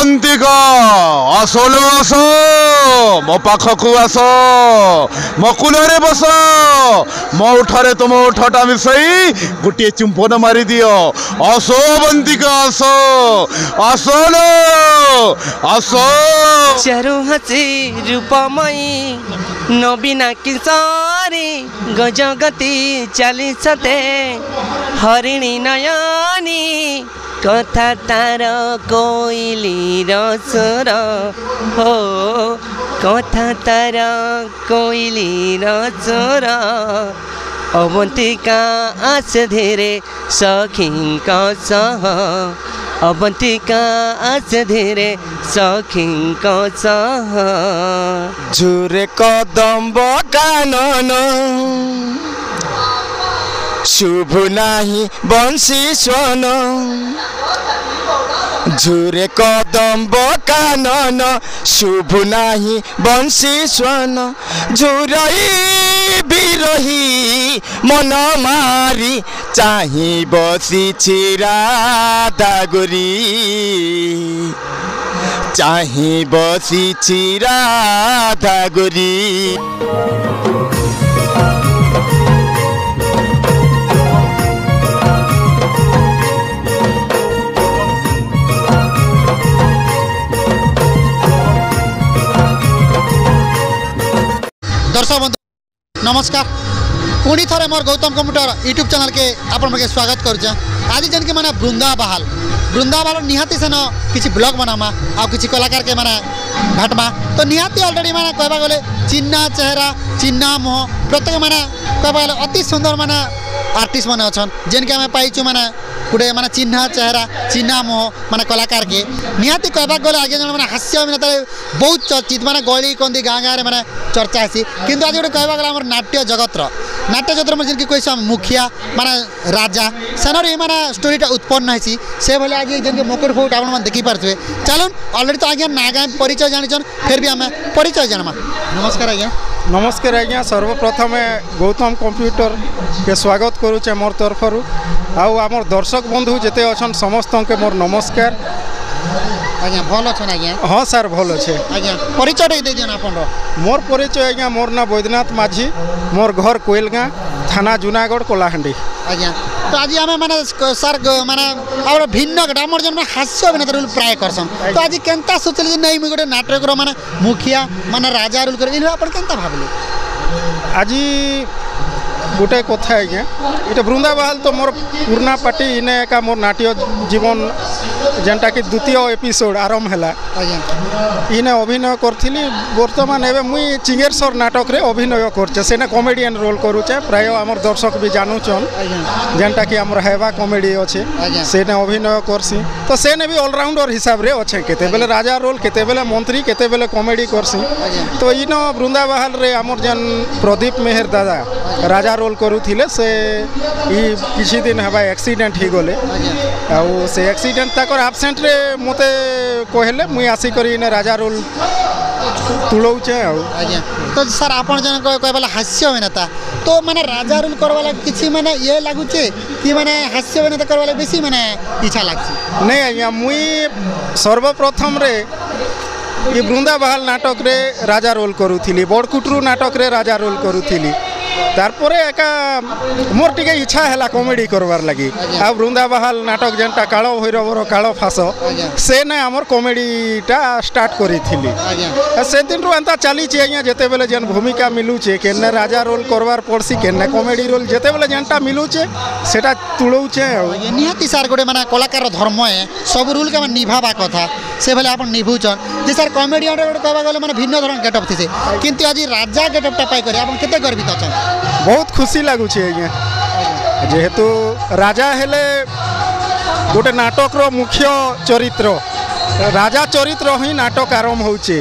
बंतिका आसलो आस मो पाखकु आस मो कूलरे बस मो उठरे तुम उठटा मिसई गोटे चुंबन मारी दियो आसो बंतिका आस आसलो आस चारु हसी रूपमयी नवीना किशोरी गजगति चालीसते हरिणी नयनी कथा तार कोइली रसर हो कथा तार कोइली रसर अवंतिका आस धीरे सखी सह अवंतिका आस धीरे सखी सह झुरे कदम्ब कानन शुभ नाही बंशी स्वन झुरे कदम्ब कानन शुभ नाही बंशी स्वन झुरई बिरही मन मारी चाही बसी राधा गोरी चाही बसी राधा गोरी। दर्शक बंधु नमस्कार पुणी थरे मोर गौतम कंप्यूटर यूट्यूब चैनल के आपण के स्वागत करुचे। आज जन के माने बृंदा बहाल निहाती सेन किसी ब्लॉग बनामा आ किसी कलाकार के माने भेटमा तो निहाती ऑलरेडी माने कहबा गले चिन्ना चेहरा चिन्ना मुह प्रत्येक माने कहबा गले अति सुंदर माने आर्टिस्ट माने अछन जेन के हमें पाइछु माने गुटे माने चिन्हा चेहरा चिन्ना मुह माने कलाकार के निहाती कहबा गले आगे जन माने हास्य अभिनेता बहुत चर्चित माने गली कंदी गाँ गाँव माने चर्चा आसी किंतु आज गोटे कहबा गले हमर नाट्य जगत में जिनकी कोई मुखिया माने राजा सेनर ये माने स्टोरीटा उत्पन्न है से भले आज जिनके मुकुट फुट आप देखी पारे चलून ऑलरेडी तो आज्ञा नागा परिचय जानी फिर भी आम परिचय जाना। नमस्कार आज्ञा। नमस्कार आज्ञा सर्वप्रथम गौतम कंप्यूटर के स्वागत करुचे मोर तरफरु आमर दर्शक बंधु जिते अच्छा समस्त के मोर नमस्कार। आज्ञा भल अच्छे आज्ञा। हाँ सर भल अच्छे आज्ञा। परिचय दे दिया आप मोर परिचय आज्ञा मोर ना बैद्यनाथ माझी मोर घर कोइलगाँ थाना जूनागढ़ कोलाहांडी आज्ञा। तो आज आम माने सर माने आम भिन्न आम जन हास्य अभिनेता रोल प्राय करसन तो आज केनता सोचले नहीं मुझे गोटे नाटक माने मुखिया माने राजा रोल कर अपन केनता भाबले आज गोटे कथा आज्ञा ये बृंदा बहाल तो मोर पुराना पार्टी इने का मोर नाट्य जीवन जेनटा कि द्वितीय एपिसोड आरंभ है इने अभिनय करी बर्तमान एवं मुई चिंगेरसर नाटक रे अभिनय करचे सेने कॉमेडियन रोल करुचे प्राय आमर दर्शक भी जानूचन जेनटा कि आमर हेवा कॉमेडी अच्छे सेने अभिनय करसी तो सेने भी ऑलराउंडर हिसाब रे अच्छे केते बेले राजा रोल केते बेले मंत्री केते बेले कॉमेडी करसी तो इन बृंदा बहाल रे आमर जेन प्रदीप मेहर दादा राजा रोल करुथिले से किसी दिन हवा एक्सीडेंट ही गले आउ से एक्सीडेंट ताकर एब्सेंट रे मते कहले मुई आसी करी इने राजा रोल तुलौचे आउ। तो सर आपण जन कहबला हास्य अभिनेता तो माने राजा रोल करवाला किछि माने ये लागुचे कि माने हास्य अभिनेता करवाला बेसी माने इच्छा लागछि नहीं आज्ञा मुई सर्वप्रथम रे ये बृंदा बहाल नाटक रे राजा रोल करुथिली बड़कुटरू नाटक रे राजा रोल करुथिली तारपरे एका मोर टिके इच्छा है कॉमेडी करवार लगी आ बृंदा बहाल नाटक जेनटा कालो भैरवर कालो फास से ना आमर कॉमेडीटा स्टार्ट करी थिली से दिन रु एंता चली आज्ञा जेते बेले जेन भूमिका मिलूचे केने राजा रोल करवार पड़सी केने कॉमेडी रोल जेते बेले जेनटा मिलूचे सेटा तुलौचे ये निहाती सर गोटे माने कलाकार धर्म है सब रोल के निभावा कथा से भले आपण निभुचन जे सर कॉमेडियन रे कहबा गले माने भिन्न धरण गेटअप थिसे किंतु आज राजा गेटअपटा पाई करे आपण केते गर्वित अछन बहुत खुशी लगुच जेहेतु राजा हेले गोटे नाटक रो मुख्य चरित्र राजा चरित्र ही नाटक आरंभ होचे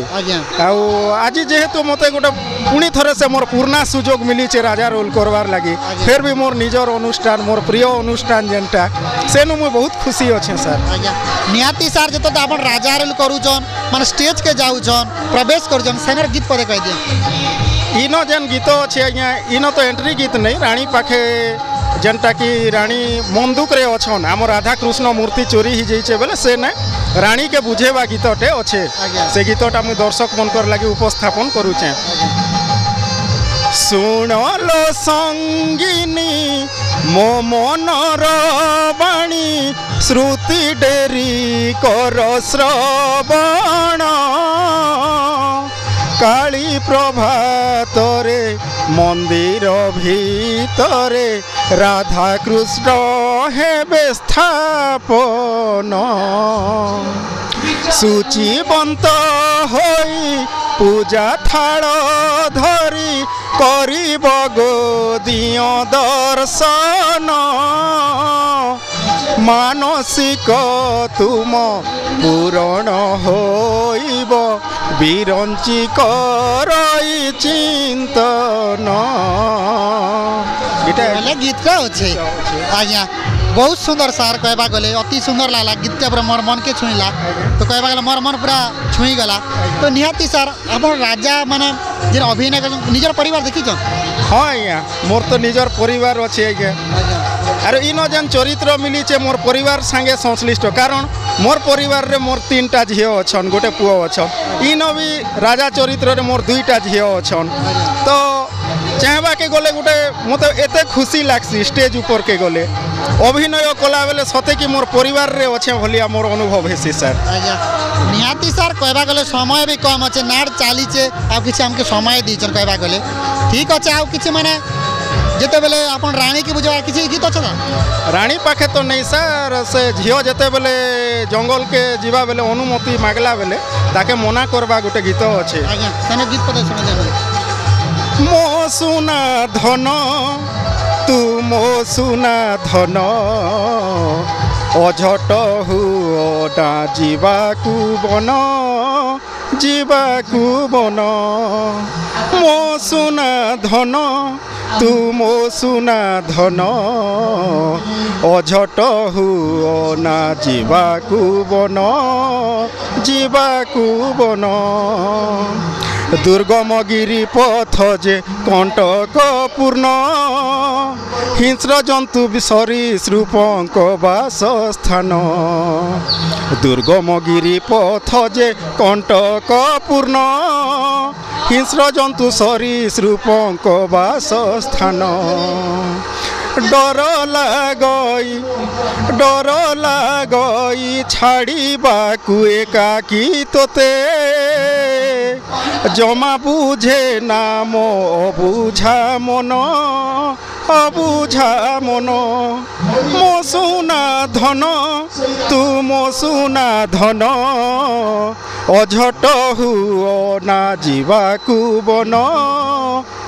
आज जेहेतु मते गोटे पुणी थरे से मोर पुराना सुजोग मिली राजा रोल करवार लगी फिर भी मोर निजर अनुष्ठान मोर प्रिय अनुष्ठान जेनटा सेनु मुई बहुत खुशी अच्छे सर। निहाती सर जत आपण राजा रोल करूचन माने स्टेज के जाऊचन प्रवेश करूचन सेनर गीत पदे कह दिया इनो जेन गीत अच्छे आज्ञा इनो तो एंट्री गीत नहीं रानी पाखे जेनटा कि रानी मंदुक रे अच्छन आम राधा कृष्ण मूर्ति चोरी ही जाइए बेले से ना रानी के बुझेवा गीतटे अच्छे आज्ञा। से गीतटा मुझे दर्शक मनकर लगे उपस्थापन करुचे। शुणलो संगिनी मो मनर बाणी श्रुति डेरी कर श्रवण काली प्रभातरे मंदिर भीतरे राधा कृष्ण हेबे स्थापन सूचीबंत होई पूजा थाल धरी करिब गोदिय दर्शन मानसिक तुम पूरण होइब बिरंची करई चिंतन। बोले गीत अच्छे आज्ञा बहुत सुंदर सार कहवा गले अति सुंदर लागला गीत पूरा मोर मन के छुईला तो कहवा गला मोर मन पूरा छुई गला तो निहाती सार आप राजा माने जे अभिनय कर निजर परिवार देखी छन। हाँ आज्ञा मोर तो निजर परिवार अच्छे आज्ञा आर इन जेन चरित्र मिलीचे मोर परिवार संगे संश्लिष्ट कारण मोर परिवार रे मोर 3टा झील अच्छन गोटे पुओ अच्छन इन भी राजा चरित्र रे मोर 2टा झील अच्छन तो चाहबा के गले गोटे मत एते खुशी लागसी स्टेज ऊपर के गले अभिनय कला बेले सते कि मोर परिवार रे अच्छे भलिया मोर अनुभव हेसी सर। निहाती सार कहवा गले समय भी कम अच्छे नाड़ चलीचे आ किसी हमके समय दीचन कहवा गले ठीक अच्छे आ किसी माने जेते बेले अपन रानी के बुझा किसी गीत अच्छे रानी पाखे तो नहीं सर से झील जेते बेले जंगल के जीवा बेले अनुमति मागला बेले ताके मना करबा गोटे गीत अच्छे आज्ञा तने गीत पता सुना जाने मो सुना धन तू मो सुना धन अझट हुओ ना जीवाकू बन जीवाकू बन मो सुना धन तू मो सुना धन अझट हुओ ना जीवाकू बन जीवाकू बन दुर्गम गिरी पथ जे कंटक पूर्ण हिंस्र जंतु सरीसृपंक बासस्थान दुर्गम गिरी पथ जे कंटक पूर्ण हिंस्र जंतु सरीसृपंक बासस्थान डर लागई छाड़ीबाकू एकाकी तोते जमा बुझे ना मो अबुझा मन मो सुना धन तू मो सुना धन अझट हुओ ना जीवाकू बन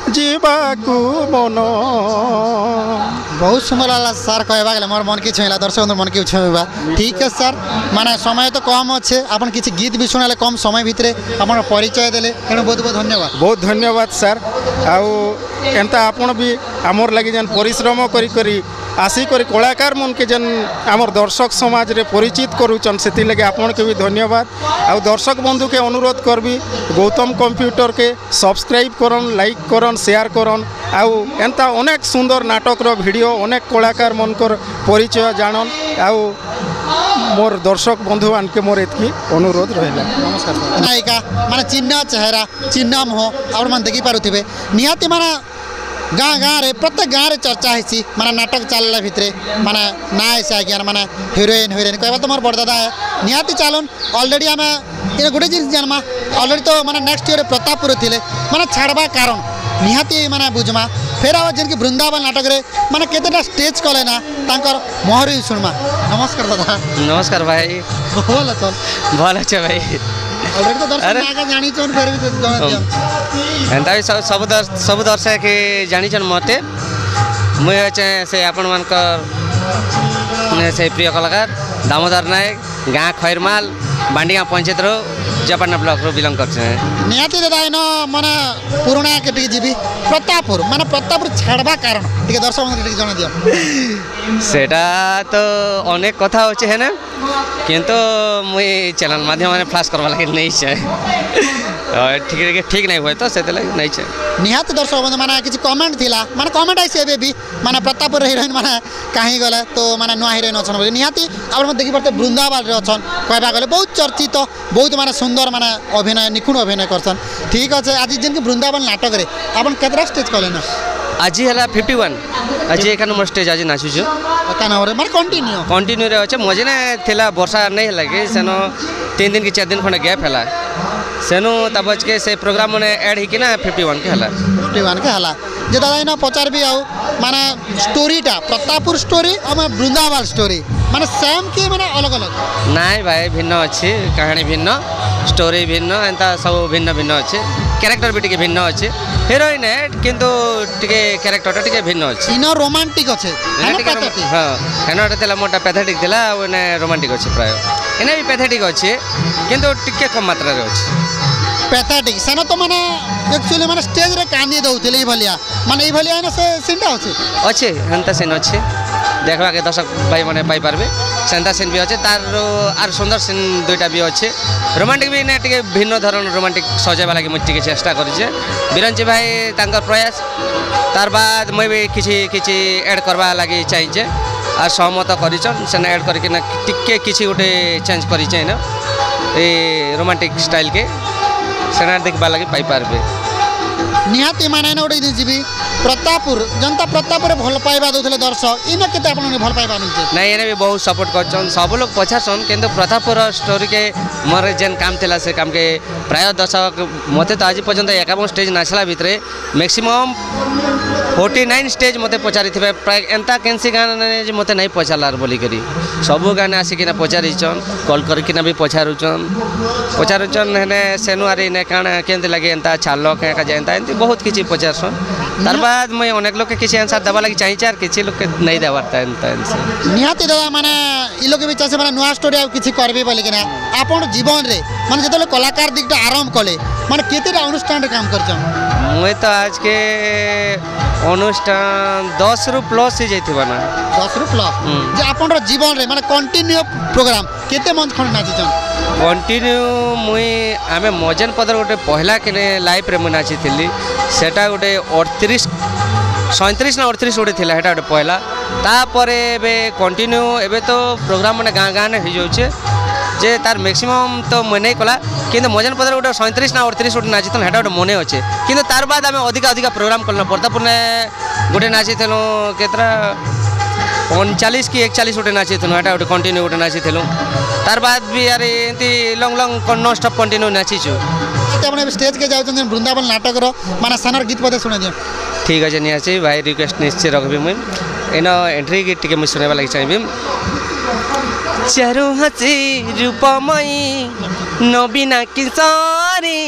जीवाकू बन। बहुत सुंदर लागला सार कहवा गले मोर मन के छुईला दर्शक मन के छुईबा ठीक है सर माने समय तो कम अच्छे अपन किसी गीत भी सुनाले कम समय भितरे अपन परिचय देले तेणु बहुत बहुत धन्यवाद। बहुत धन्यवाद सर आउ एंता आपण भी आमर लगी जेन परिश्रम करी करी आसिक कलाकार मन के जेन आमर दर्शक समाज रे परिचित करूचन से लगे आपण के भी धन्यवाद। आउ दर्शक बंधु के अनुरोध करबी गौतम कंप्यूटर के सब्सक्राइब करन लाइक करन शेयर करन आउ एंता अनेक सुंदर नाटक रो वीडियो अनेक कलाकार मनकर परिचय जानन आउ मोर दर्शक बंधु मान के मोर एतकी अनुरोध रहला। नमस्कार नायिका माने चिन्ह चेहरा चिन्ह मुह और मन देखि पारुथिबे निहाती माने गाँ गाँ रे प्रत्येक गाँ रे चर्चा है माने नाटक चलला भितरे माने ना ऐसे आज्ञा माने हिरोइन कहवा तो मोर बड़दादा है निहाती चालन ऑलरेडी आम ये गोटे जिन जानमा ऑलरेडी तो माने नेक्स्ट ईयर प्रतापपुर थिले माने छाड़बा कारण निहाती माने बुझमा फिर आ जिनकी वृंदावन नाटक रे माने केतेटा स्टेज कले ना तांकर मोहर ही सुनमा। नमस्कार दादा। नमस्कार भाई बोल चल भल अच्छे भाई ऑलरेडी तो दर्शक आगे जानी चोन फिर भी एंता भी सब दर्शक के जानी चन मते मुझे अच्छे से आपण मानकर से प्रिय कलाकार दामोदर नायक गाँ खैरमाल बांडिया पंचायत रो जपाना ब्लॉक रो बिलोंग करछे निहाती दादा इन माने पुराना के टिके जीबी प्रतापपुर माने प्रतापपुर छाड़बा कारण टिके दर्शक मन टिके जणा दियो सेटा तो अनेक कथा होचे है ना किंतु मुई चैनल माध्यम माने फ्लैश करवा लगे नहीं छे ठीक नहीं हुए तो से नहीं छे निहाती दर्शक बंधु माने किछि कमेंट थिला माने कमेंट आइसे एबे भी माने प्रतापपुर हिरोइन माने काहे गले तो माने नुआ हिरोइन अछन बोली निहाती आपण देखि परते वृंदावन रे अछन कहबा गले बहुत चर्चित बहुत माने सुंदर माने अभिनय निपुण अभिनय करछन ठीक अछि आज जिन के वृंदावन नाटक रे आपण केतरा स्टेज कले ना आज हला 51 आज एका नंबर स्टेज आज नाचु छु एका नंबर माने कंटिन्यू रे अछि मजे ना थिला वर्षा नहीं हला के सेनो 3 दिन की 4 दिन खने गैप हला सेनु तबज के से प्रोग्राम मने ऐड ही कि ना 51 के हला 51 के हला जे दादा इना पचार भी आउ माने स्टोरीटा प्रतापपुर स्टोरी और वृंदावन स्टोरी माने सेम के माने अलग अलग नाइ भाई भिन्न अछि कहानी भिन्न स्टोरी भिन्न एंता सब भिन्न भिन्न अछि कैरेक्टर भी टिके भिन्न अछि हीरोइन है किंतु टिके कैरेक्टर टिके भिन्न अछि इनो रोमांटिक अछि हां एनोटा तेला मोटा पैथेटिक दिला ओने रोमांटिक अछि प्राय एने भी पैथेटिक अछि किंतु टिके कम मात्रा रे अछि पैथेटिक सेनो तो माने एक्चुअली माने स्टेज रे कांदी दउथिले ई भलिया माने ई भलिया ना से सीनटा अछि हंता सीन अछि देखबा के दर्शक भाई माने पाई पारबे सेंता सीन भी अछि तार आर सुंदर सीन दुईटा भी अछि रोमांटिक भी ने टिके भिन्न धरण रोमांटिक सजेबा लागि म टिके चेष्टा करिछे बिरंची भाई तांकर प्रयास तार बाद मैं भी किछि ऐड करबा लागि चाहिए आ सहमत करिछन सेना ऐड करके ना टिके किछि उठे चेंज करिछे ना ए रोमांटिक स्टाइल के सेना देखबा लागि पाई पारबे निहाती माने न उडे जीबी प्रतापपुर जनता प्रतापपुर भल पाइबा दउथले दर्शक इने केते आपन भल पाइबा मिलते नहीं एने भी बहुत सपोर्ट करछन सब लोग पछासन किंतु प्रतापपुर स्टोरी के मोर जेन काम थिला से काम के प्राय दर्शक मते तो आज पर्यंत 51 स्टेज नाचला भितरे मैक्सिमम 49 स्टेज मते पचारि थिबे प्राय एंता कैंसी गाना जे मते नहीं पचालार बोली करी सब गाना आसी किना पचारिछन कॉल करकिना भी पचारुछन हेने सेनुआरी ने काना केंते लागे एंता छालो के का जेंता एंती बहुत किछि पचारसन तार बाद मैं अनेक लोग के किछि आंसर दबा लागि चाहि चार किछि लोग के नहीं देवारता एंता निहाती दादा माने ई लोग भी चासे माने नुआ स्टोरी आ किछि करबे बोली किना आपन जीवन रे माने जतले कलाकार दिकटा आरंभ कले माने केतेटा अनुष्ठान रे काम करछन मैं तो आज के अनुष्ठान 10 रु प्लस ही जाइथिबा ना 10 रु प्लस जे आपन रो जीवन रे माने कंटिन्यू प्रोग्राम केते मंथ खण नाचिछन कंटिन्यू मुई आमे मजन पदर गोटे पहला के लाइव रे मुई नाची थिली सेटा गोटे 38 37 ना 38 गोटे थिला हेटा गोटे पहला तापरे एबे कंटिन्यू एबे तो प्रोग्राम माने गाँ गाँ ने हो जाउछे जे तार मैक्सिमम तो मैं नहीं कला किंतु मजन पदर गोटे 37 ना 38 गोटे नाची थल हेटा गोटे मने अच्छे किंतु तार बाद आमे अधिका प्रोग्राम करल प्रतापपुर ने गोटे नाची थलो केतरा 39 की 41 गोटे नाची थलो हेटा गोटे कंटिन्यू गोटे नाची थलो तार बाद भी यार एंती लॉन्ग नॉन स्टॉप कंटिन्यू नाची छु आपन स्टेज के जाउछन वृंदावन नाटक रो माने सनर गीत पदे सुने दियो ठीक अछि नियासी भाई रिक्वेस्ट निश्चय रखबी मुई एनो एंट्री गीत के मुई सुनेबा लागि चाहिबी चारु हसी रूपमयी नवीना किशोरी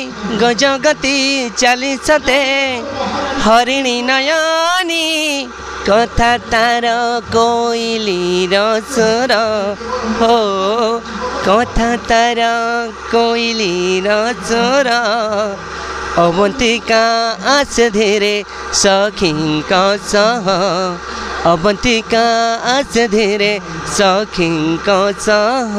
गजगति चालीसते हरिणी नयनी कथा तार कोइली रसर हो कथा तार कोइली रसर अवंतिका आस धीरे सखींका सह अवंतिका आस धीरे सखींका सह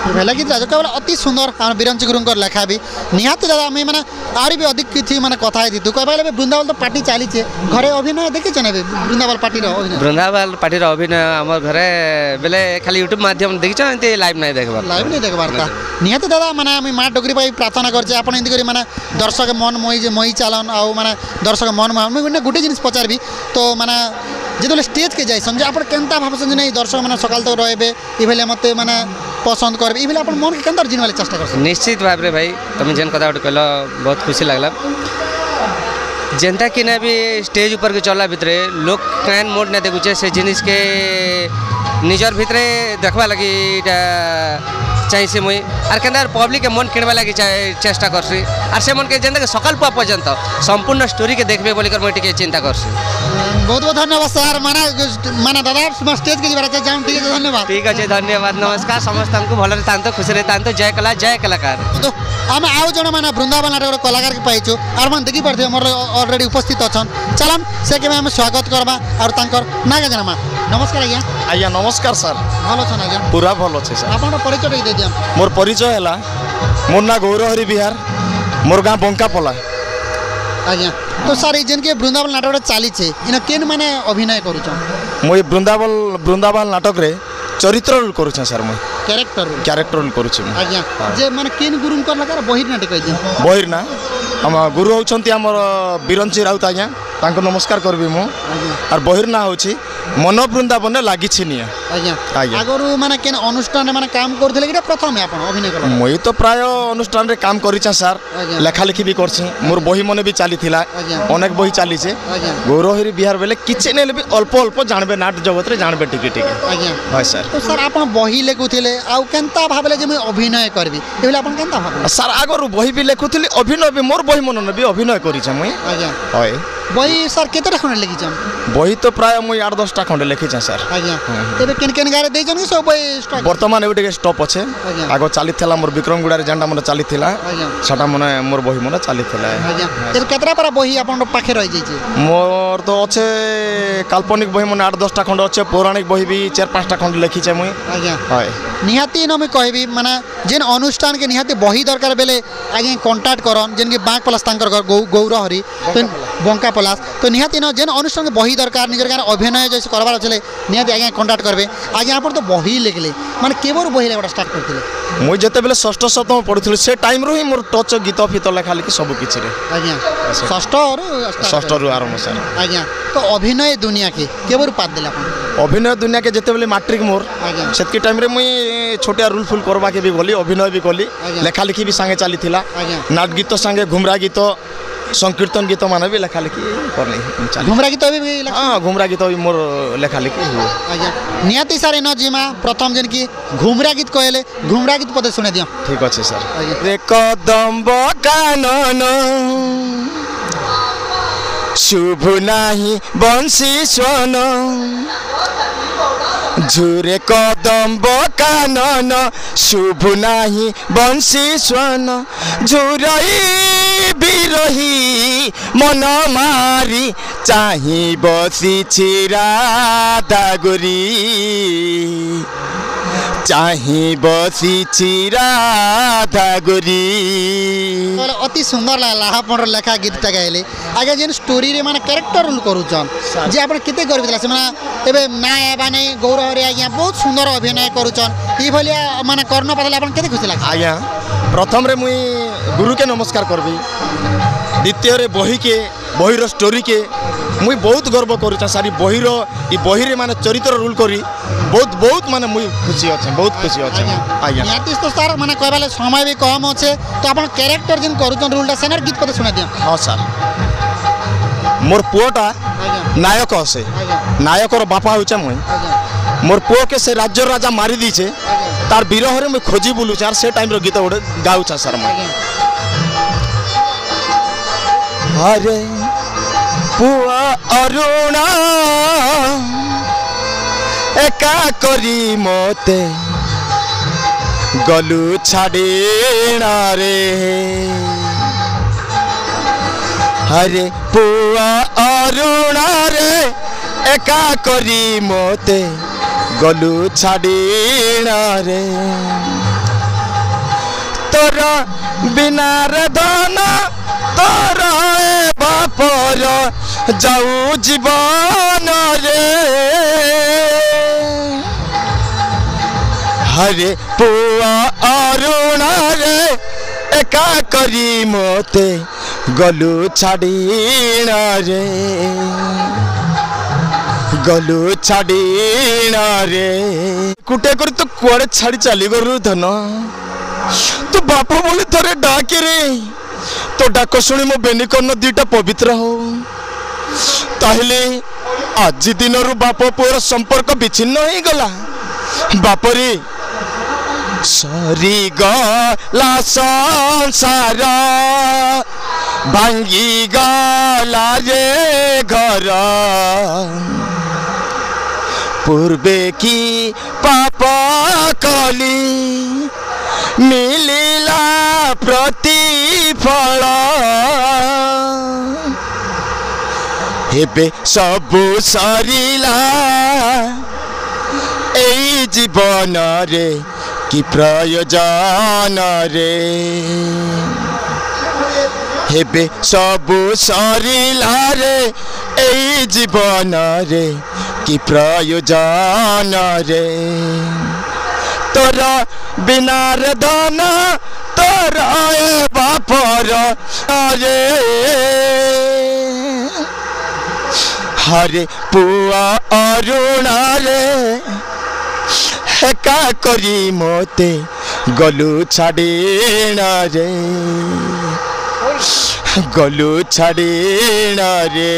भेला गीत राजा केवल अति सुंदर हम बिरंची गुरुंकर लेखा भी निहाती दादा आम मैंने आरी भी अधिक किछि माने कथा है तू कहबा वृंदावन तो पार्टी चली घरे अभिनय देखी चने वृंदावन पार्टी अभिनय वृंदावन पार्टी अभिनय आम घरे बेले खाली यूट्यूब माध्यम देखी लाइव नहीं देखबार निहाती दादा माने आम माँ डोगरी पाई प्रार्थना करछे आपण एंती करी माने दर्शक मन मोही चालन आ माने दर्शक मन मैं गोटे जिनिस पचारबी तो माने जो स्टेज के जाए समझे आप केनता भावसन नहीं दर्शक मैंने सकाल तक रहे ये मत मैंने पसंद कर ये आप मन के केनता जिन वाले चेष्टा कर निश्चित भाव में भाई तुम जेन कथा गोटे कहल बहुत खुशी लगला जेनता कि ना भी स्टेज ऊपर के चलला भितरे लोक कैन मोड ना देखुचे से जिनिस के निजर भितरे देखबा लगी चाहिए मुई आर के पब्लिक के मन किणवा लगी चेष्टा करसी आर से मन के जेंदा सकाल पुआ पर्यंत संपूर्ण स्टोरी के देखबे बोलिकर मुई टिके चिंता करसी। बहुत बहुत धन्यवाद सर माना दादा स्टेज के बारे जाऊँ ठीक है धन्यवाद। ठीक अच्छे धन्यवाद नमस्कार समस्त हमको भल था खुशी रहता तो जय कला जय कलाकार। तो आम आउ जन मैंने वृंदावन नाटक गोटे कलाकार के पाइछु और मैंने देखी पारे मोर ऑलरेडी उपस्थित अच्छा चलन से के आम स्वागत करवा और ना क्या जाना नमस्कार आज्ञा। आज्ञा नमस्कार सर भल अच्छा आज्ञा पूरा भल अच्छे सर। आप परिचय दे दिया मोर परिचय है मोर ना गौरहरि बिहार मोर गाँ बंकापला। आज्ञा तो सर जेन के वृंदावन नाटक चली इन केन मैंने अभिनय करूँ मुई वृंदावन नाटक रे चरित्र रोल करूँ सर मुई क्यारेक्टर रोल करूँ आज्ञा जे माने केन गुरु को लगा बहिर नाटक कह दिया बहिर ना हम गुरु होउछंती हमर बिरंची राउत आज्ञा तांको नमस्कार करबी मु और बहिर ना होछि मन वृंदावन लागि छिनिया आज्ञा आगरु माने केन अनुष्ठान माने काम करथिले कि प्रथम आपण अभिनय करला मुई तो प्राय अनुष्ठान रे काम करिछा सर लेखा लिखि भी करछि मोर बही मने भी चाली थिला अनेक बही चाली छे गौरहरि बिहार बेले किछ नेले भी अल्प जानबे नाट जगत रे जानबे टिके आज्ञा हाय सर। तो सर आपण बही लेखुथिले आ केनता भाबले जे मैं अभिनय करबी एबले आपण केनता भाबले सर आगरु बही भी लेखुथिली अभिनय भी मोर बही मन भी अभिनय करिछा मुई आज्ञा हाय बही सर केतेटा खंड लिखिछन बही तो प्राय मुई 8-10टा खंड लिखिछा सर आज्ञा एबे केन गारे देजन कि सब बही स्टॉक वर्तमान एबे टिके स्टॉप अछि आगो चाली थिला मोर विक्रमगुड़ा रे जेंडा मन चाली थिला छटा मन मोर बही मन चाली थिला आज्ञा एबे केतरा पर बही आपण पाखे रहि जाई छै मोर तो अच्छे काल्पनिक बही मन 8-10टा खंड अच्छे पौराणिक बही भी 4-5टा खंड लिखिछे मुई आज्ञा हाय निहाती न मैं कहबी माने जेन अनुष्ठान के निहाती बही दरकार बेले आगे कांटेक्ट करन जेन के बांक प्लस तांकर घर गौरहरि तो बंका प्लस तो निहाती न जेन अनुष्ठान के बही दरकार निजर गान अभिनय जैसे करबार चले निहाती आगे कांटेक्ट करबे आगे आपण तो बही लिखले माने केबर बही लेबा स्टार्ट करथिले मुई जते बेले षष्ठ सप्तम पढुथिले से टाइम रो ही मोर टच गीत फित लेखा लिखि सब किछि रे आज्ञा षष्ठ रो आरंभ सर आज्ञा तो अभिनय दुनिया के केबर पात देला आपण अभिनय दुनिया के जते बेले मैट्रिक मोर सेतकी टाइम रे मुई छोटिया रूल फुल करबा के भी गली अभिनय भी गली लेखा लिखि भी संगे चली थिला नाट गीत संगे घुमरा गीत संकीर्तन गीत माने भी लेखा लिखि करले घुमरा गीत भी हां घुमरा गीत भी मोर लेखा लिखि हुए आज्ञा नियाती सारे न जिमा प्रथम जन की घुमरा गीत कहले घुमरा गीत पदे सुने दियो ठीक अछि सर। रे कदम कानन शुभ नाही बंसी स्वन झुरे कदम कानन शुभ नाही बंसी स्वन झुरई बिरही मन मारी चाही बसी राधा गोरी चाही बसी राधा गोरी अति सुंदर लागला आपण लेखा गीत टा गाइले आगे जेन स्टोरी रे माने कैरेक्टर रोल करूछन जे आपण केते गर्व दिला से माने एबे ना एबा नै गौरहरि आज्ञा बहुत सुंदर अभिनय करूछन ई भलिया माने कर्ण पदले आपण केते खुशी लाग आज्ञा प्रथम रे मुई गुरु के नमस्कार करबी द्वितीय रे बहिर स्टोरी के मुई बहुत गर्व करूछा सारी बही रे माने चरित्र रोल करी बहुत माने मुई खुशी अछि बहुत खुशी अछि आज्ञा यातिस तो सर माने कहबाले समय भी कम अछि तो आपण कैरेक्टर जिन करूछन रोलटा सेनर गीत पद सुना दिया हां सर मोर पुओटा नायक असे नायकर बापा होचा मुई मोर पुओ के से राज्य राजा मारी दीछे तार विरह रे मुई खोजी बुलु चार से टाइम रो गीत ओडे गाउछा सर मुई हरे पुआ अरुणा एका करी मोते गलु छाड़ेना रे हरे पुआ अरुणा रे एका करी मोते गलु छाड़ेना रे तोरा बिना रे धना तोरा बापर जाऊ जीवन रे हरे पुआ अरुणा रे एका करी मोते गलु छाड़ीना रे गलु छाड़ीना रे कुटे कर तो कुआड़े छाड़ी चली गरु धन तू बाप बोले थोड़े डाके रे तो डाक शुणी मो बेनिकर्ण दीटा पवित्र हो ताहले आज दिन बाप पुअर संपर्क विच्छिन्न हो गला बापरे सरी गला संसार भांगी गला रे घर पूर्वे की पाप कली मिलिला प्रतिफल हेबे सबु सरिला एई जीवन रे कि प्रयोजन रे हेबे सबु सरिला रे एई जीवन रे कि प्रयोजन रे तोरा बिना रे धन तोरा बापर रे हरे पुआ अरुणा रे एका करी मोते गलु छाड़ीना रे गलु छाड़ीना रे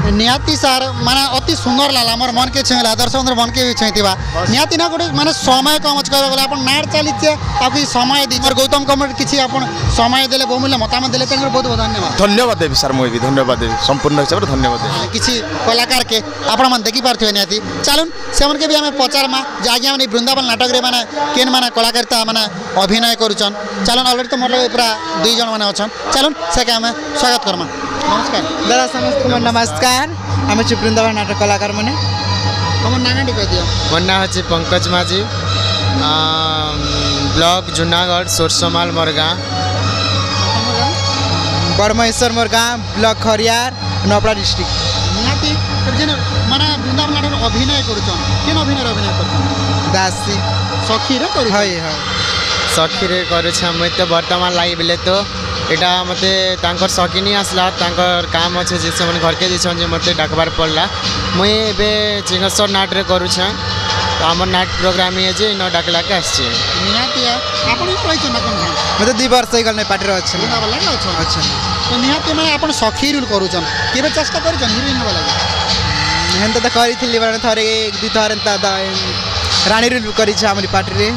निहाती सार माने अति सुंदर लागला मोर मन के छेला दर्शक मन के भी छेतिबा निहाती ना गोटे माने समय कम अछि कहबा गला अपन नाट चलिचे आ कि समय दी मोर गौतम कमर किछि अपन समय देले बहुमूल्य मतामत देले तेकर बहुत बहुत धन्यवाद धन्यवाद देवी सर मोई भी धन्यवाद देवी संपूर्ण हिसाब रे धन्यवाद देवी किछि कलाकार के आपण मन देखि पारथियो निहाती चलुन से मन के भी हमें पचारमा जे आगे माने वृंदावन नाटक रे माने केन माने कलाकारिता माने अभिनय करूछन चलुन ऑलरेडी तो मोर लगे पूरा दुई जन माने अछन चलुन से के हमें स्वागत करमा नमस्कार दादा समस्त को नमस्कार आम वृंदावन नाटक कलाकार मैंने तुम ना कह दियो मोर ना हे पंकज माझी ब्लॉक जूनागढ़ सोरसमाल मोर गाँ बरमहेश्वर मोर गाँ ब्लॉक खरियार नपड़ा डिस्ट्रिक्ट निहाती जेन माने वृंदावन नाटक अभिनय करूछन केन अभिनय करूछन दासी सखी रे करू हय हय सखी रे करूछ मैं तो वर्तमान लाई बेले तो एटा मते तांकर सकिनी आसला तांकर काम अच्छे जे से घर के दिछन जे मते डाकबार पड़ला मुई एबे चिंगेश्वर नाट रे करूछ तो हमर नाट प्रोग्राम ये जे न डाकला के आछे निहाती आपण कहै छ ना कोन मैं तो 2 वर्ष गल नै पार्टी रे अछि वृंदावन लागे छ अच्छा तो निहाती माने आपण सखी रोल करूछन केबे चेष्टा करूछन हीरोइन वाला हेन तो करिथिली बारे थरे एक दु थरे ता रानी रोल करि छ हमरी पार्टी रे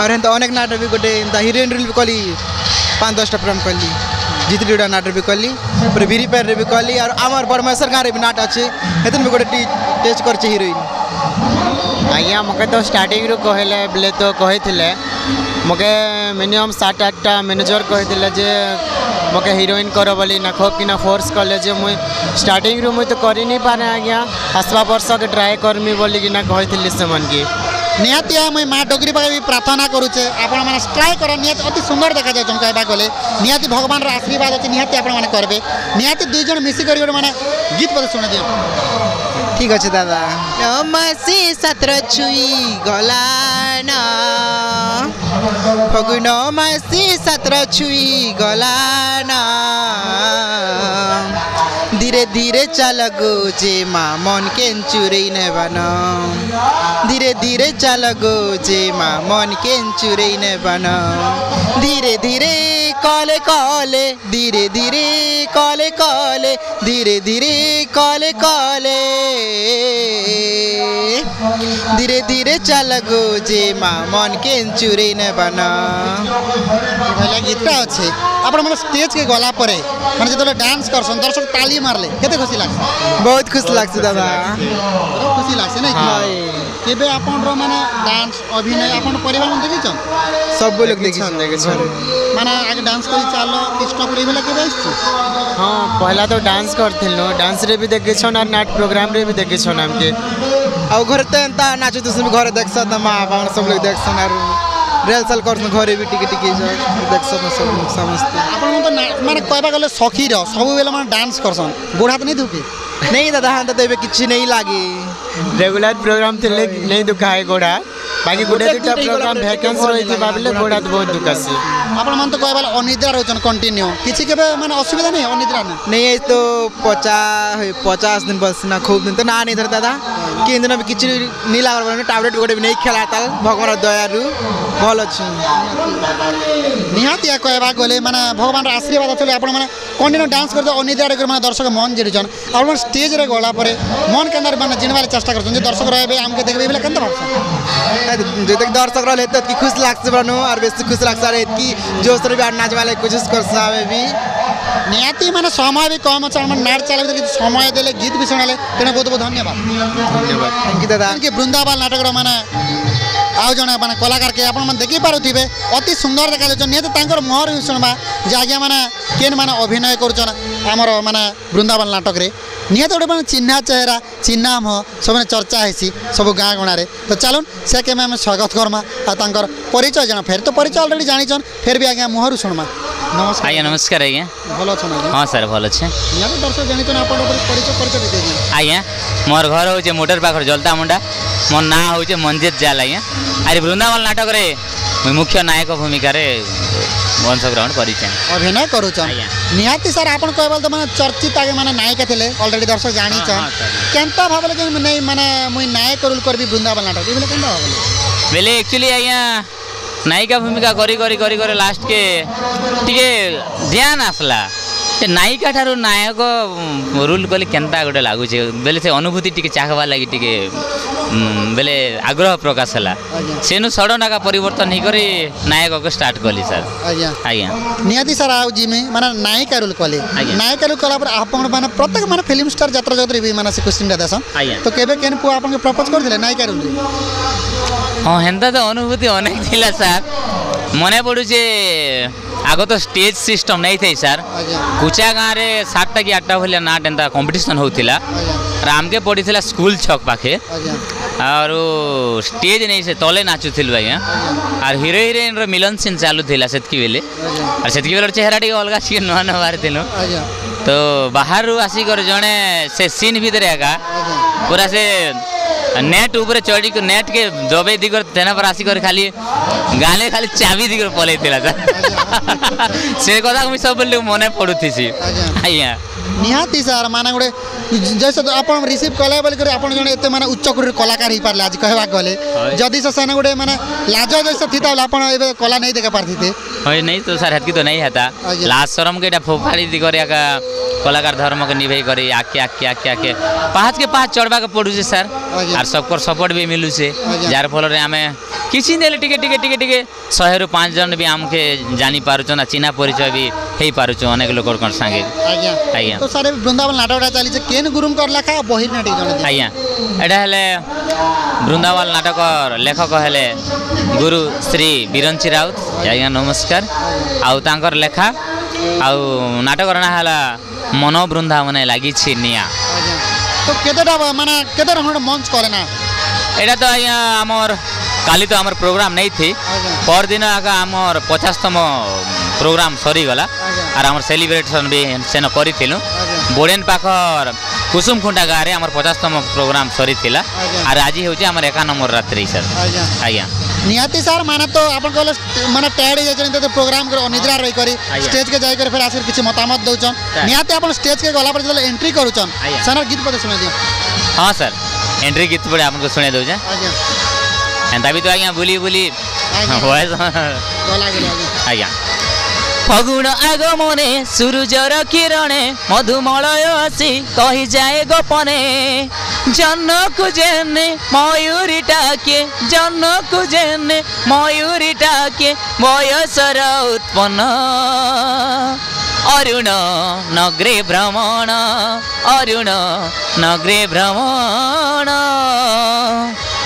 और हेन तो अनेक नाटक भी गोटे हीरोइन रोल कली 5-10टा प्रोग्राम कली जितलीटा नाटक भी कली पूरे बिरी पैर भी कली और आमर बरमेश्वर गाँव भी नाट अच्छे हेतन भी गोटे टेस्ट कर हीरोइन आज्ञा मके तो स्टार्टिंग रू कहले बेले तो कही मके मिनिमम 7-8टा मैनेजर कही जे मके हीरोइन कर बोली ना खूब कि ना फोर्स कले जे मुई स्टार्टिंग रू मुई तो कर नहीं पारे आज्ञा आसवा वर्ष के ट्राए करमी बोली कि ना कही से मन की निहाती मुई माँ डोगरी पाखे भी प्रार्थना करुचे आपण मैंने ट्राए कर निहाती अति सुंदर देखा जाए कहवा गले निहाती भगवान आशीर्वाद अच्छे निहाती आपण मैंने करेंगे निहाती दुई जन मिसिक मैंने गीत पद शुणे दियो ठीक अच्छे दादा नमसी सत्र छुई गलान फगुन मासी सत्र छुई गलान धीरे धीरे चल गो जे माँ मन के चुरे नेबान धीरे धीरे चल गो जे माँ मन के चुरे नेबान धीरे धीरे कले कले धीरे धीरे कले कले धीरे धीरे कले कले धीरे धीरे चल गो जे माँ मन के चुरे नेबान गीतटा अच्छे आपण मैंने स्टेज के गला परे मैंने जो डांस करसन दर्शक ताली मारले केते खुशी लागছে बहुत खुश लागছে दादा बहुत खुशी लागছে नहीं केबे आपण रो माने डांस अभिनय आपण परिवार में देखिछन सब लोग देखिछन माने आगे डांस करी चालो स्टॉप रे भेला केबे आछि हां पहला तो डांस करथिलो डांस रे भी देखिछन और नाट प्रोग्राम रे भी देखिछन हमके आ घर ते एंता नाचो तो सब घर देखसन मां बाप सब लोग देखसन और रेलसल करसन घरे भी टिके टिके देखसन सब लोग समझते आपण तो माने कहबा गले सखी रो सब बेला माने डांस करसन गोड़ हाथ नहीं दुखे नहीं दादा हां तो देबे किछि नहीं लागे रेगुलर प्रोग्राम थिले नहीं दुखाए गोड़ा बाकी गोटे दुटा प्रोग्राम वैकेंसी रही थी बाबले गोड़ा तो बहुत दुखासी आपण मन तो कहबा अनिद्रा रहछन कंटिन्यू किछि केबे माने असुविधा नहीं अनिद्रा ना नहीं तो 50 दिन बसना खूब दिन तो ना नहीं धर दादा कि दिन भी किछि नहीं लागल टैबलेट गोटे भी नहीं खेलाता भगवान दयारु भल अछि निहाती कहबा गले माने भगवान आशीर्वाद चले आपण माने कंटिन्यू डांस करते अनिद्रा आड़े माने दर्शक मन जिड़ुछन आप स्टेज रे गला परे मन केंदार माने जिनवाले चेष्टा करछन जे दर्शक रहबे हमके देखबे बेले केंता भाबछन जते दर्शक रहले त खुश लाग्छ बनो और बेसी खुश लाग्छ रे कि जोश रे भी नाच वाले कोशिश करछ हमें भी निहाती माने समय भी कम छ मन नाट चलाबे कि समय देले गीत भी सुनाले तेने बहुत बहुत धन्यवाद थैंक यू दादा कि वृंदावन नाटक रो माने आउ जने माने कलाकार के आपण मन देखि पारुथिबे अति सुंदर देखा जाय निहाती तांकर मोहर भी सुनबा जे आज्ञा माने केन माने अभिनय करछन हमर माने वृंदावन नाटक रे निहाती गोटे माने चिन्हा चेहरा चिन्हा हम सब चर्चा हेसी सब गाँ गणारे तो चलुन से के मैं स्वागत करमा आ तांकर परिचय जाना फेर तो परिचय ऑलरेडी जानिछन फेर भी आज्ञा मोहर सुनमा नमस्कार आज्ञा नमस्कार आज्ञा भल अछन आज्ञा हाँ सर भल अच्छे निहाती दर्शक जानिछन आपण परिचय दे दिया आज्ञा मोर घर हूँ मोटर पाखर जलता मुंडा मोर ना हूँ मंजित जाल आज्ञा अरे वृंदावन नाटक रे मुख्य नायक भूमिका रे अंशग्रहण करिछन अभिनय करूछन आज्ञा निहाती सर आपण कहबल तो माने चर्चित आगे माने नायिका थिले ऑलरेडी दर्शक जानिछन हाँ, सर। केनता भाबले जे नहीं माने मुई नायक रोल करबी वृंदावन नाटक बेले केनता भाबले बेले एक्चुअली आज्ञा नायिका भूमिका करी करी करी करी लास्ट के टिके ध्यान आसला से नायिका ठारू नायक रोल कले केनता गोटे लगुचे बेले से अनुभूति टिके चाहवा लगी टिके बेले आग्रह प्रकाश हला सेनु सडन आका परिवर्तन ही करी नायक को स्टार्ट कली सर आज्ञा आज्ञा निहाती सर आउ जिमे माने नायिका रोल कले आज्ञा। नायिका रोल कला पर आपण माने प्रत्येक माने फिल्म स्टार यात्रा जगत रे भी माने से क्वेश्चन दा देसन आज्ञा। तो केबे केन पु आपण के प्रपोज कर दिले नायिका रोल रे हाँ हेन्ता तो अनुभूति अनेक थिला सर मने पड़ुचे आग तो स्टेज सिस्टम नहीं थे सर आज्ञा कुचा गाँव रे 7टा कि 8टा भलिया नाट एंता कंपटीशन होतिला और आमके पड़ीला स्कूल छक पाखे आज्ञा और स्टेज नहीं से तले नाचुथिल भाई और हिरो हिरोइन रो मिलन सीन चालू थिला सेतकी बेले और सेतकी बेले चेहरा टी अलगा सी नुआ नुआ बाहर आज्ञा तो बाहर आसिकर जड़े से सीन भितर एका पूरा से नेट ऊपर चढ़ी नेट के दबे दिगर तेना पर आसिकर खाली गाले खाली चाबी दिगर पलई थिला से कथा मुई सब मने पड़ुथी आज्ञा निहाती सर माने गोटे जैसे तो आपण रिसीव कले बोल कर आपण जने एते माने उच्च कोटी कलाकार ही पारले आज कहबा गले जदी से सेना गोटे माने लाज जैसे थिता आपण एबे कला नहीं देखा पारथिते होय नहीं तो सर हेतकी तो नहीं हेता आज्ञा। लास्ट शरम के फोफाड़ी दी करे का कलाकार धर्म के निभे करे आके आके आके आके पाँच के पाँच चढ़वा के पड़ू सर आज्ञा। और सबकर सपोर्ट भी मिलू से आज्ञा। जार फल रे आमे किछि नेले टिके टिके टिके टिके 100 रु 5 जन भी आमके जानी पारुछन चिन्हा परिचय भी हेई पारुछु अनेक लोक संगे आज्ञा आज्ञा। तो सारे वृंदावन नाटकटा चली छै केन गुरुम कर लेखा बहिर नाटक जने दिया। आज्ञा एटा हेले वृंदावन नाटक लेखक हेले गुरु श्री बिरंची राउत आज्ञा नमस्कार आउ तांकर लेखा आउ नाटक ना हला मन वृंदावन लागी निया आज्ञा तो केतेटा माने केते रंग मंच करे ना एटा तो आज्ञा आमर काली तो आमर प्रोग्राम नहीं थी आज्ञा पर दिन आका आमर 50तम प्रोग्राम सरी गला आज्ञा और आमर सेलिब्रेशन भी सेन करिथिलु आज्ञा बोडेन पाखर कुसुम खुंटा गाँव आमर 50तम प्रोग्राम सरी थिला आज्ञा। और आज होचे आमर 1 नंबर रात्रि सर आज्ञा आज्ञा निहाती सर माने तो आपण कहले माने टैड जाय तो प्रोग्राम कर अनिद्रा रही करी आज्ञा। स्टेज के जाय कर फिर आसिर किछि मतामत दउचन निहाती आपण स्टेज के गला पर जले एंट्री करूचन आज्ञा। सनर गीत पते सुना दियो हाँ सर एंट्री गीत पड़े आपको सुने दो आज्ञा एंता भी तो आज्ञा बुली बुली आज्ञा। वॉइस गला गेले आज्ञा आज्ञा फगुण आगमने सूरजर किरणे मधुमलय आसी कही जाए गोपने जनक जेने मयूरी टाके जनक जेने मयूरी टाके बयसर उत्पन्न अरुण नगरे भ्रमण अरुण नगरे भ्रमण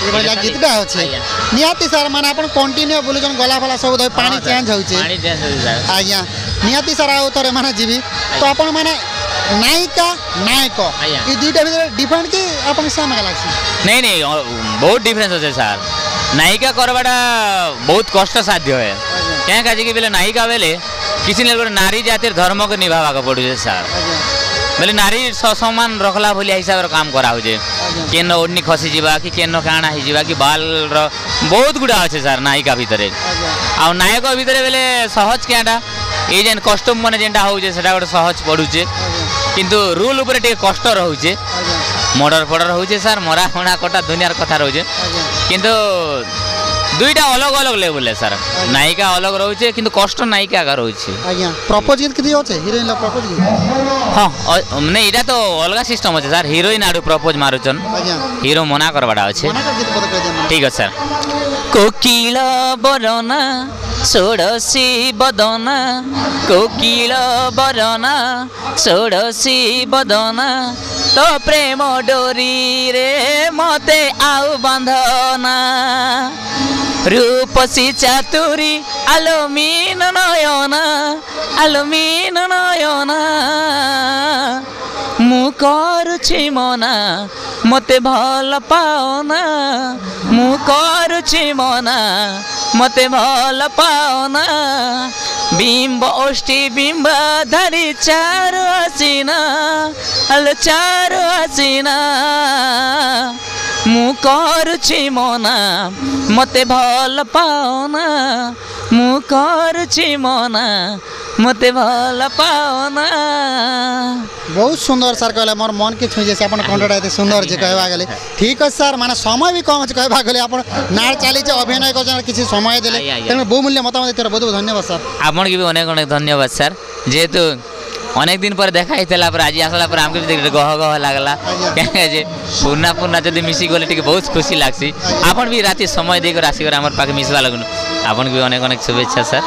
ये बड़ा गीतटा होछे आज्ञा। निहाती सर माने आपण कंटिन्यू बोलुचन गला फला सब दय पानी चेंज होउचे पानी चेंज हो जाए आज्ञा निहाती सर आउ तोरे माने जीवी तो आपण माने नायिका नायक आज्ञा। ई दुईटा भीतर डिफरेंट की आपण साम का लागसी नहीं नहीं बहुत डिफरेंस होते सर नायिका करवाटा बहुत कष्ट साध्य है क्या काजी कि बेले नायिका बेले किसी ने गोटे नारी जातिर धर्म को निभावा के पड़ुचे सर बेले नारी समान रखला भलिया हिसाब काम करा होजे केन ओढ़नी खसी जीवा कि केन काणा ही जीवा कि बाल रो बहुत गुड़ा अच्छे सर नायिका भितर आ नायक भितर बेले सहज क्याटा ये जेन कस्टम माने जेनटा होजे सेटा गोटे सहज पड़ुचे किंतु रूल ऊपर टे कष्ट रहुचे मर्डर फर्डर होचे सर मरा होना कटा दुनियार कथा रहुचे किंतु दुईटा अलग अलग लेवल है सर नायिका अलग रोचे किंतु कष्ट नायिका का रोचे आज्ञा प्रपोज गीत किती होचे हीरोइन ला प्रपोज गीत हाँ नहीं इटा तो अलग सिस्टम अच्छे सर हिरोइन आडू प्रपोज मारुचन आज्ञा हिरो मना करवाटा अच्छे मना कर गीत पद कह दे ठीक है सर कोकिल बरना षोड़शी बदना कोकिल बरना षोड़शी बदना तो प्रेम डोरी रे मते आउ बंधना रूपसी चातुरी आलोमीन नयना मु करुछि मना मते भल पाओना मु करुछि मना मते भल पाओना बिंब ओष्ठी बिंब धरी चारु आसीना हलो चारु आसीना मु करुछि मना मते भल पाओना मु करुछि मना मते भल पाओना बहुत सुंदर सर कहले मोर मन के छुई जैसे अपन कंठटा एते सुंदर जे कहबा गेले ठीक है सर माने समय भी कम छै कहबा गेले अपन नार चाली छै अभिनय को किछि समय देले तेने बहुमूल्य मतामत देते बहुत बहुत धन्यवाद सर आपन के भी अनेक अनेक धन्यवाद सर जेहेतु अनेक दिन पर देखा ही पर आज आसला पर हमके भी गह गह लागला जे पूर्णा जदि मिसी गले टिके बहुत खुशी लागसी आपन भी राति समय देकर आसीकर हमर पाके मिसवा लगनु आपन भी अनेक अनेक शुभेच्छा सर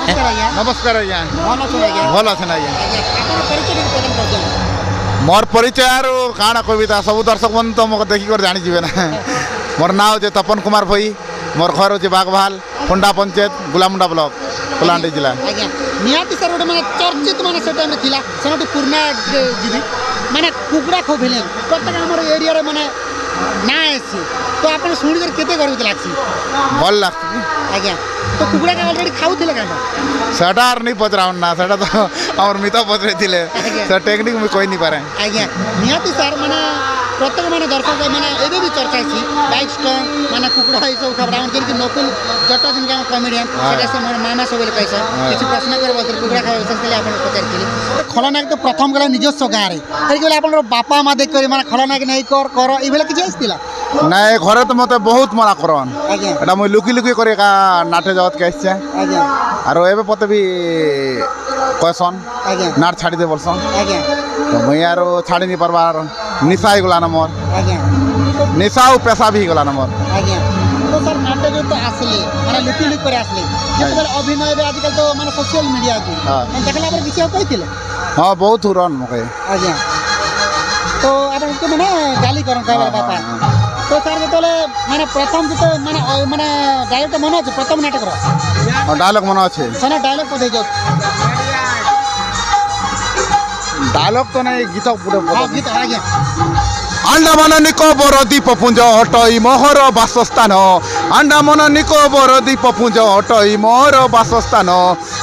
नमस्कार आज्ञा भलो सुन आज्ञा भल अछन आज्ञा अपन परिचय भी प्रदान कर दे मोर परिचय आरो काଣା कविता सब दर्शक बंधु तो मको देखि कर जानि जिवे ना मोर नाम जे तपन कुमार भई मोर घर होचे बागभाल फुंडा पंचायत गुलामुंडा ब्लॉक कोलांडी जिला आज्ञा नियाती सर गोटे माने चर्चित माने से टाइम थिला सेनोटी पूर्णा जीवी माने कुकुड़ा खो भेले प्रत्येक हमर एरिया रे माने ना आसी तो अपन सुनि कर केते गर्व लागसी भल लागसी आज्ञा तो कुकुड़ा का ऑलरेडी खाउथिले का सटार नहीं पचराउन ना सटा तो हमर मिता पचरे थिले सर टेक्निक में कोई नहीं पारे आज्ञा नियाती सर माने प्रत्येक माने दर्शक माने एबे भी चर्चा छी बाइक स्टॉक माने कुकुड़ा ई सब खबर आउन के नकुल जटा दिन का कॉमेडियन सेटा से मोर मामा सबले कैसा किछि प्रश्न करबो तर कुकुड़ा खाय विशेष के आपण पचार केली खलनायक तो प्रथम गला निजस्व गाँ रे तरी के आपण बापा मा देख कर माने खलनायक नहीं कर ई बेला किछि आस्तिला नहीं घरे तो मते बहुत मना करन आज्ञा एटा मैं लुकी लुकी करे का नाटे जगत के आछे आज्ञा आरो एबे पते भी कहसन आज्ञा नाट छाड़ी दे बोलसन आज्ञा तो मैं यारो छाड़ी नहीं परबार निशा ही गला न मोर आज्ञा निशा और पैसा भी गला न मोर आज्ञा तो सर नाटक तो आसले माने लुकी लुकी करे आसले जेतबेल अभिनय बे आजकल तो माने सोशल मीडिया को माने देखला पर किछि कहिथिले हां बहुत हुरन मके आज्ञा तो आपण के माने गाली करन का बापा तो सर जेतले माने प्रथम जेते माने माने डायरेक्ट मन अछि प्रथम नाटक रो डायलॉग मन अछि सने डायलॉग को देजो डायलॉग तो नहीं गीत पूरे हां गीत आज्ञा अंडमान निकोबर द्वीपपुंज अटई मोहर बासस्थान अंडमान निकोबर द्वीपपुंज अटई मोहर बासस्थान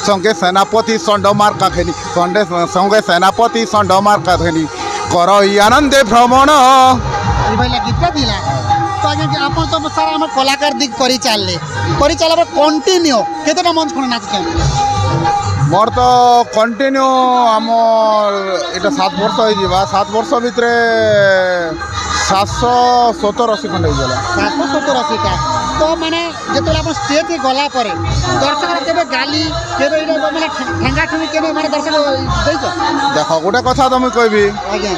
संगे सेनापति षंड मार्का खेनी संगे सेनापति षंड मार्का खेनी कर आनंदे भ्रमण ई भाई गीत दिला तो आज्ञा कि आपण तो सारा हम कलाकार दिक करी चालले पर कंटिन्यू केतेटा मंच कोन नाच के मोर तो कंटिन्यू आमर इटा 7 वर्ष हो जीवा 7 वर्ष भितर 770-80 खंड हो गला 770-80 का तो माने जेतले आपण स्टेज के गला परे दर्शक केबे गाली केबे इडा माने ठंगा ठंगी केबे माने दर्शक देइछो देखो गोटे कथा तो मैं कहबी आज्ञा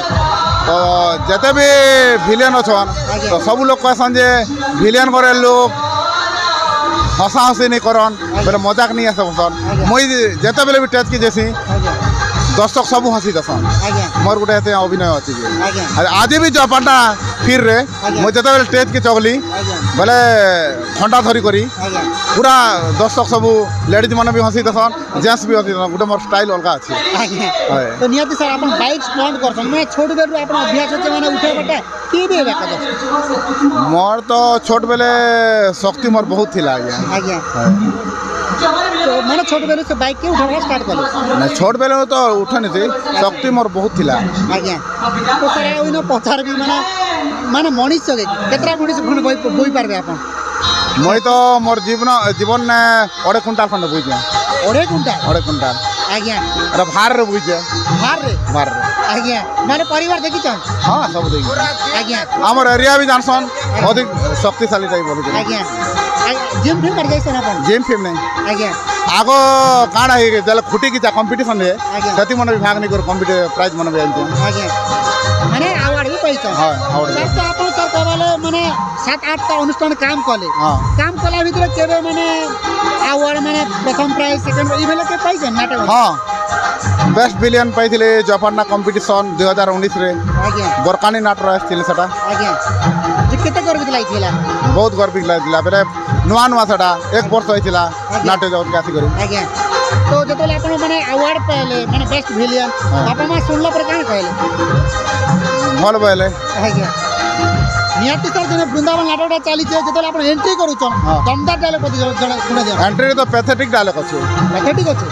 तो जते भी विलेन अछन तो सब लोग कहसन जे विलेन करे लोग हसा हसी नहीं करन बोले मजाक नहीं आसे बसन मुई जेते बेले भी टेज की जैसी दर्शक सब हसी दसन मोर गोटे एते अभिनय अछि जे आज भी जपाटा फिर रे मुई जेते बेले टेज के चगली बोले घंटा धरी करी पूरा दर्शक सब लेडीज माने भी हसी दसन जेंट्स भी हसी दसन गोटे मोर स्टाइल अलगा अछि तो नियति सर अपन बाइक स्टंट करसन मैं छोट बेर अपन अभ्यास अछि माने उठे बटे की भी हेबा कदम मोर तो छोट बेले शक्ति मोर बहुत थिला आज्ञा तो माने छोट बेले से बाइक के उठावा स्टार्ट करले ना छोट बेले तो उठनी थी शक्ति मोर बहुत थिला आज्ञा तो सर ओइनो पथार भी माने मनीष के केतरा मनीष खन बोई पारबे अपन मैं तो मोर जीवन ने 2 क्विंटल खंड बुझे 2 क्विंटल आज्ञा अरे भार रे बुझे भार रे आज्ञा माने परिवार देखि छ हां सब देखि आज्ञा हमर एरिया भी जानसन अधिक शक्तिशाली टाइप बोली आज्ञा जिम फिल्म कर जाइसन अपन जिम फिल्म नहीं आज्ञा आग काଣା हे जल खुटी की कंपटीशन रे आज्ञा। सेति मन भी भाग नहीं कर कंपटीशन प्राइज मन भी आनते आज्ञा माने अवार्ड भी पाइछ हां अवार्ड सर तो अपन सर कहले माने 7-8 टा अनुष्ठान काम कले हां काम कला भीतर केबे माने अवार्ड माने प्रथम प्राइज सेकंड ई भेले के पाइछ नाटक हां बेस्ट विलियन पाइथिले जापान कंपटीशन 2019 रे आज्ञा बरकानी नाटर आस्थिले सेटा आज्ञा जे केते गर्वित लागिला बहुत गर्वित लागला बेले नुआ नुआ सेटा एक वर्ष होइतिला नाटक जगत के आसी करी आज्ञा तो जतले अपन माने अवार्ड पाले माने बेस्ट विलियन बापा मां सुनला पर काहे कहले भल बोले आज्ञा नियति सर दिन वृंदावन नाटकटा चली छे जतले अपन एंट्री करूछन दमदार डायलॉग पति जण सुना दे एंट्री तो पैथेटिक डायलॉग अछि पैथेटिक अछि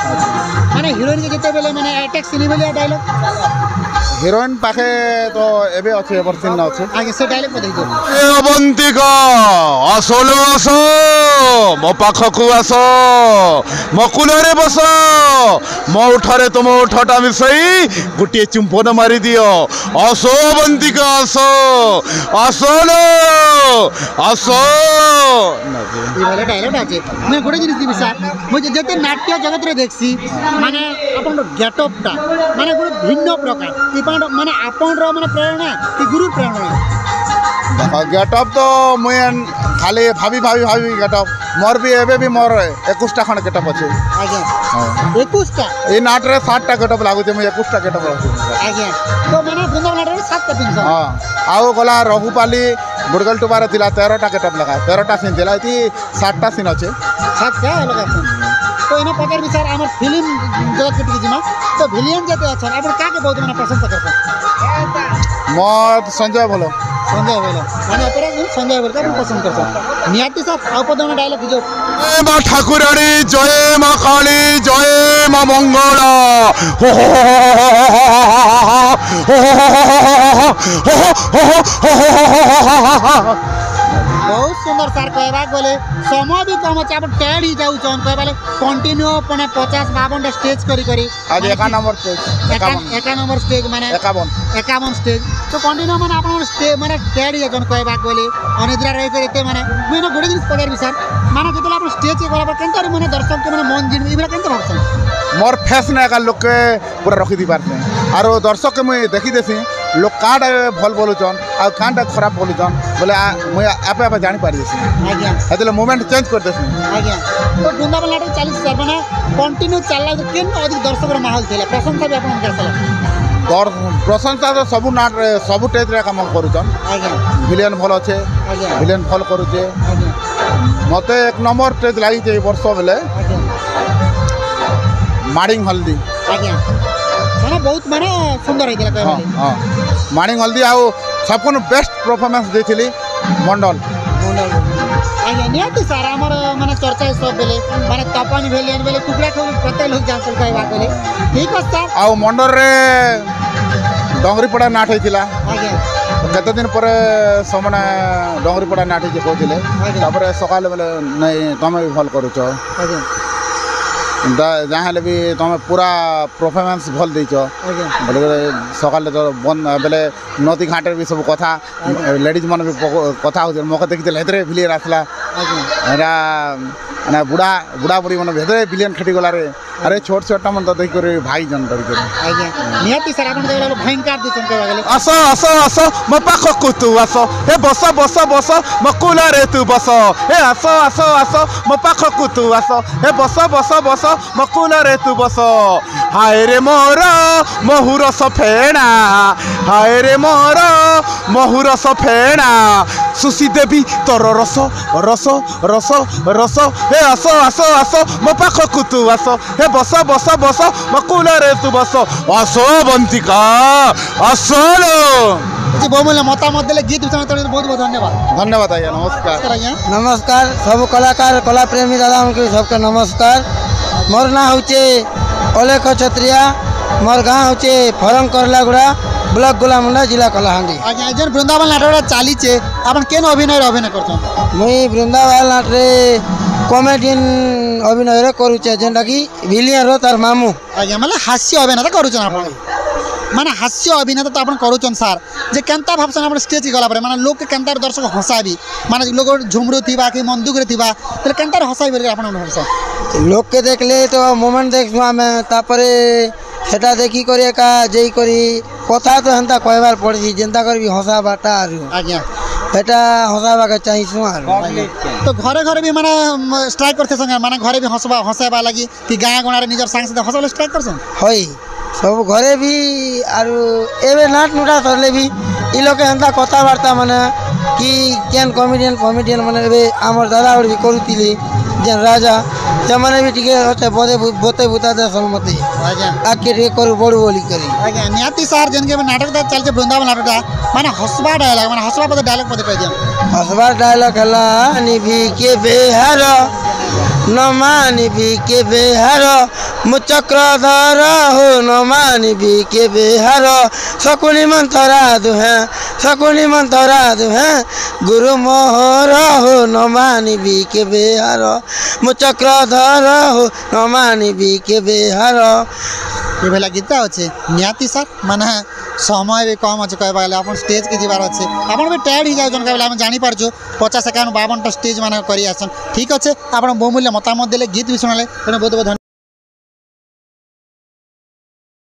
माने हीरोइन के जते बेले माने अटैक सिनी बेले डायलॉग हीरोइन पाखे तो एबे अछि एबर सीन न अछि आगे से डायलॉग पति दे ए अवंतिका असलो असो मो पाखकु आसो मो कुलरे बस मो उठारे तुम उठाटा मिसई गुटिए चुंपन मारी दियो असो अवंतिका असो असलो असो ई वाला डायलॉग अछि मैं गोटे जिनिस दिबी सर मुझे जते नाट्य जगत रे देखसी माने अपन गेटअप टा माने गोटे भिन्न प्रकार ई माने अपन रो माने प्रेरणा कि गुरु प्रेरणा गेटअप तो मुई खाली भाभी गेटअप मोर भी एबे भी मोर 21 टा खण गेटअप अछि आज्ञा 21 टा ए नाट रे 7 टा गेटअप लागु छै मुई 21 टा गेटअप अछि आज्ञा तो माने वृंदावन नाट रे 7 टा पिन हां आउ गला रघुपाली बुडगल टुबार थिला 13 टा गेटअप लगा 13 टा सीन दिला इति 7 टा सीन अछि 7 टा लगा तो इना पकर विचार हमर फिल्म जगत के जिमा तो विलियन जते अछन अपन का के बहुत माने पसंद करछन मत संजय बोलो संजय बोलो माने अपरा संजय बोलो का पसंद करछन नियति साहब आपदन डायलॉग जो जय मां ठाकुरानी जय मां काली जय मां मंगला हो बहुत सुंदर सर कहबा बोले समय भी कम अछि अपन टैड ही जाउ छन कहबाले कंटिन्यू पने 50-52 स्टेज करी आज 1 नंबर स्टेज 1 नंबर स्टेज माने 51 स्टेज तो कंटिन्यू माने अपन स्टेज माने टैड ही जन कहबा बोले अनिद्रा रहि कर एते माने मैंने गोटे दिन पगार भी सर माने जतला अपन स्टेज के गला पर केनता माने दर्शक के माने मन जिन इबरा केनता भाबछन मोर फेस ने का लोग के पूरा रखी दी पारते आरो दर्शक के मुई देखी देसी लोग काड भल बोलुचन आ काड खराब बोलुचन बोले मुई आपे आपे जानि पारि देसी आज्ञा हेतले मोमेंट चेंज कर देसी आज्ञा तो वृंदावन नाटक 40 सर माने कंटिन्यू चलला तो केन अधिक दर्शक रो माहौल थिला प्रशंसा भी अपन करसला और प्रशंसा तो सब नाट सब टेज रे काम करूचन आज्ञा विलियन भल अच्छे आज्ञा विलियन भल करूचे आज्ञा मते 1 नंबर टेज लागि जे वर्ष बेले आज्ञा माडिंग हल्दी आज्ञा माने बहुत माने सुंदर होइतिला हां कहबाले हां माडिंग हल्दी आउ सबको बेस्ट परफॉर्मेंस देथिली मंडल आज्ञा नियति सर हमर माने चर्चा सब बेले माने तपन भेलियन बेले टुकड़ा खोली प्रत्येक लोग जानसल कहबा बोले ठीक है सर आउ मंडल रे डोंगरी पड़ा नाट होइतिला आज्ञा केते दिन पर समना डोंगरी पड़ा नाट जे कहथिले तापर सकाल बेले नहीं तमे भी भल करूछ आज्ञा जहाँ हेले भी तुम पूरा परफॉर्मेंस भल देछ बोले सकाल तो बंद बेले नदी घाटे भी सब कथा लेडीज मन भी कथा हो मौका देखी हेतरे विलियन आसला एरा ना बुढ़ा बुढ़ी मन हेतरे विलियन खटी गला रे अरे छोट छोटा मन तो देख कर भाई जन कर आज्ञा नियति सर अपन कहला भयंकर दिसन कहबा गेले असो असो असो मो पाखकु तू असो हे बस बस बस मो कुलरे तू बस हे असो असो असो मो पाखकु तू असो हे बस बस बस मो कुलरे तू बस हाय रे मोर महुर सफेना हाय रे मोर महुर सफेना सुसी देवी तोर रस रस रस रस हे असो असो असो मो पाखकु तू असो हे बस बस बस मो कुलरे तू बस असो बंतिका असलो जी बहुमूल्य मतामत देले गीत सुना तो बहुत बहुत धन्यवाद आज्ञा नमस्कार आज्ञा नमस्कार सब कलाकार कला प्रेमी दादा के सबके नमस्कार मोर ना होचे अलेख क्षत्रिया मोर गाँ होचे फरंग करलागुड़ा ब्लॉक गोलामुंडा जिला कलाहांडी आज्ञा जन वृंदावन नाटक चाली छे अपन केन अभिनय करछन मुई वृंदावन नाटरे कॉमेडियन अभिनय करूचे जेंटा कि विलियन रो तार मामू आज्ञा मतलब हास्य अभिनय करूछन अपन माने हास्य अभिनेता तो आप करुचन सार जे केनता भावसन आप स्टेज गला पर माने लोग के केनता दर्शक हसाबी माने लोग झुमरू थिबा कि मंदुक रे थिबा तले केनता हसाबी बोली आपण भावसन लोग के देखले तो मोमेंट देखु आमे तापरे सेटा देखी करी एका जेई करी कथा तो हंता कहबार पड़ी जेंता कर भी हसा बाटा आज्ञा बेटा हसाबा के चाहिए आर तो घरे घरे भी माने स्ट्राइक करते संगे माने घरे भी हसाबा लगी कि गाँ गणारे निजर सांग से हसाबा स्ट्राइक करसन होई सब घरे भी आरु एबे नाट नुटा सरले भी इ लोग के हंता कथा वार्ता माने कि केन कॉमेडियन माने एबे हमर दादा और भी करूतिली जेन राजा से माने भी टिके होते बोते बुता दे सलमती आज्ञा आके रे करू बड़ू बोली करी आज्ञा नियाती सार जन के नाटक दा चल जे वृंदावन नाटक माने हसबा डायलॉग माने हसबा पद डायलॉग पद कह दिया हसबा डायलॉग हला निभि के बेहार नमानि भी के बेहार मुचक्रधर हो नमानि भी के बेहार शकुनी मंथरा दुहे गुरु मोहर हो नमानि भी के बेहार मुचक्रधर हो नमानि भी के बेहार ये भला गीता अच्छे नियाती सर माने समय भी कम अच्छे कहबा गले अपन स्टेज के जीवार अच्छे अपन भी टायर्ड ही जाउछन कहबा हम जानि पारछु 50 51 52 स्टेज माने करी आछन ठीक अच्छे अपन बहुमूल्य मतामत देले गीत भी सुनाले बहुत बहुत